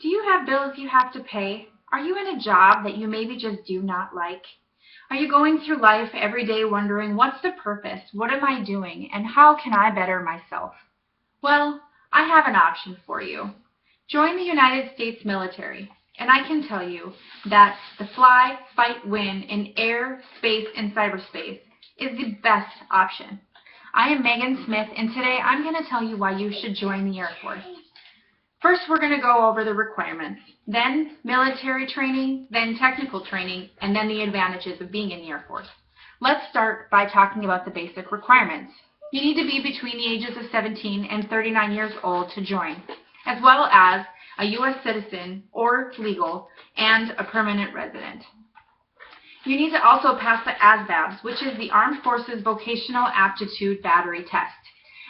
Do you have bills you have to pay? Are you in a job that you maybe just do not like? Are you going through life every day wondering, what's the purpose? What am I doing? And how can I better myself? Well, I have an option for you. Join the United States military, and I can tell you that the fly, fight, win in air, space, and cyberspace is the best option. I am Megan Smith, and today I'm going to tell you why you should join the Air Force. First, we're going to go over the requirements, then military training, then technical training, and then the advantages of being in the Air Force. Let's start by talking about the basic requirements. You need to be between the ages of 17 and 39 years old to join, as well as a U.S. citizen or legal and a permanent resident. You need to also pass the ASVABs, which is the Armed Forces Vocational Aptitude Battery Test.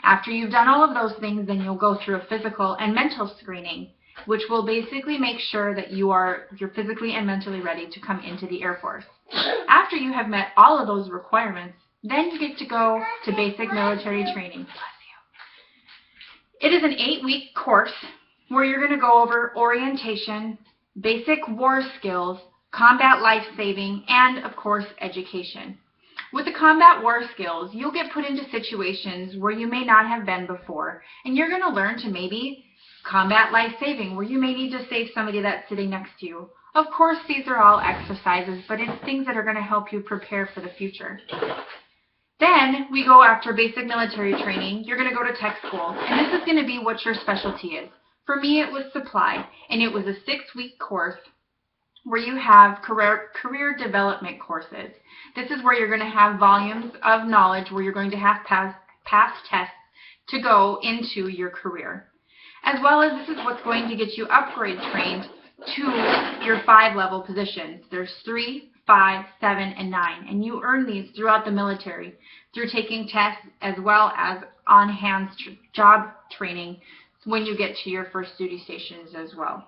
After you've done all of those things, then you'll go through a physical and mental screening, which will basically make sure that you're physically and mentally ready to come into the Air Force. After you have met all of those requirements, then you get to go to basic military training. It is an 8-week course where you're going to go over orientation, basic war skills, combat life-saving, and, of course, education. With the combat war skills, you'll get put into situations where you may not have been before, and you're going to learn to maybe combat life-saving, where you may need to save somebody that's sitting next to you. Of course, these are all exercises, but it's things that are going to help you prepare for the future. Then we go after basic military training. You're going to go to tech school, and this is going to be what your specialty is. For me, it was supply, and it was a 6-week course where you have career development courses. This is where you're going to have volumes of knowledge where you're going to have pass tests to go into your career. As well as this is what's going to get you upgrade trained to your 5-level positions. There's 3, 5, 7, and 9, and you earn these throughout the military through taking tests as well as on-hand job training when you get to your first duty stations as well.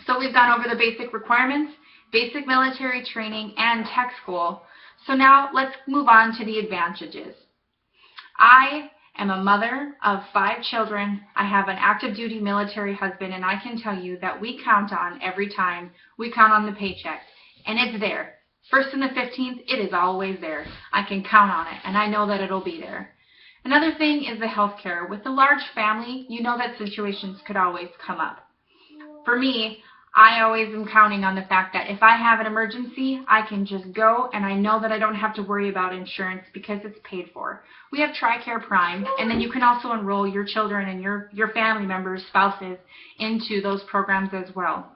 So we've gone over the basic requirements, basic military training, and tech school. So now let's move on to the advantages. I am a mother of 5 children. I have an active duty military husband, and I can tell you that we count on every time. We count on the paycheck, and it's there. 1st and the 15th, it is always there. I can count on it, and I know that it'll be there. Another thing is the health care. With a large family, you know that situations could always come up. For me, I always am counting on the fact that if I have an emergency, I can just go, and I know that I don't have to worry about insurance because it's paid for. We have TRICARE Prime, and then you can also enroll your children and your family members, spouses, into those programs as well.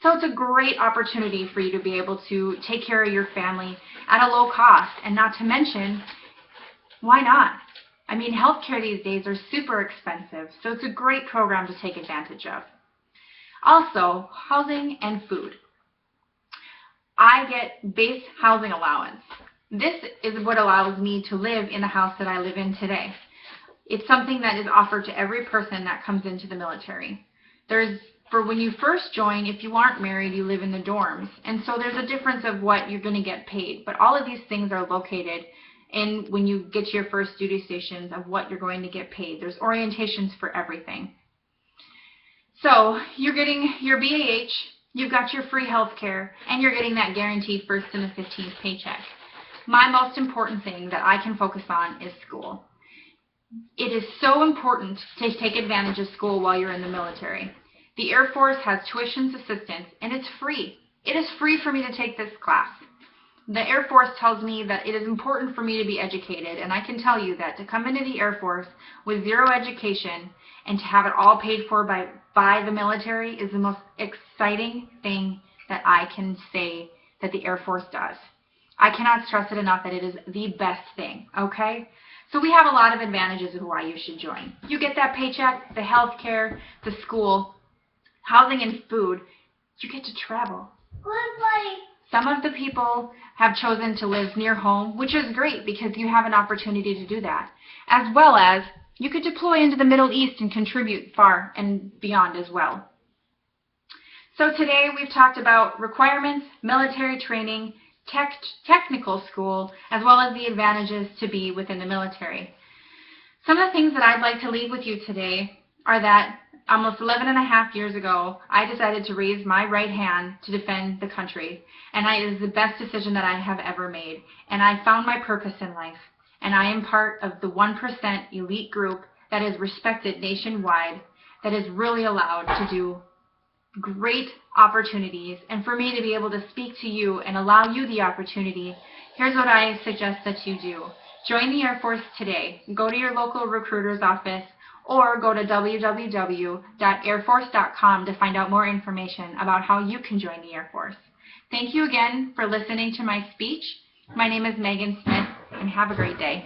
So it's a great opportunity for you to be able to take care of your family at a low cost, and not to mention, why not? I mean, healthcare these days are super expensive, so it's a great program to take advantage of. Also, housing and food. I get base housing allowance. This is what allows me to live in the house that I live in today. It's something that is offered to every person that comes into the military. For when you first join, if you aren't married, you live in the dorms. And so there's a difference of what you're going to get paid. But all of these things are located in when you get to your first duty stations of what you're going to get paid. There's orientations for everything. So you're getting your BAH, you've got your free health care, and you're getting that guaranteed 1st and the 15th paycheck. My most important thing that I can focus on is school. It is so important to take advantage of school while you're in the military. The Air Force has tuition assistance, and it's free. It is free for me to take this class. The Air Force tells me that it is important for me to be educated, and I can tell you that to come into the Air Force with 0 education and to have it all paid for by the military is the most exciting thing that I can say that the Air Force does. I cannot stress it enough that it is the best thing, okay? So we have a lot of advantages of why you should join. You get that paycheck, the health care, the school, housing and food. You get to travel. Some of the people have chosen to live near home, which is great because you have an opportunity to do that, as well as you could deploy into the Middle East and contribute far and beyond as well. So today we've talked about requirements, military training, technical school, as well as the advantages to be within the military. Some of the things that I'd like to leave with you today are that almost 11 and a half years ago, I decided to raise my right hand to defend the country, and it is the best decision that I have ever made, and I found my purpose in life, and I am part of the 1% elite group that is respected nationwide, that is really allowed to do great opportunities. And for me to be able to speak to you and allow you the opportunity, here's what I suggest that you do. Join the Air Force today. Go to your local recruiter's office or go to www.airforce.com to find out more information about how you can join the Air Force. Thank you again for listening to my speech. My name is Megan Smith, and have a great day.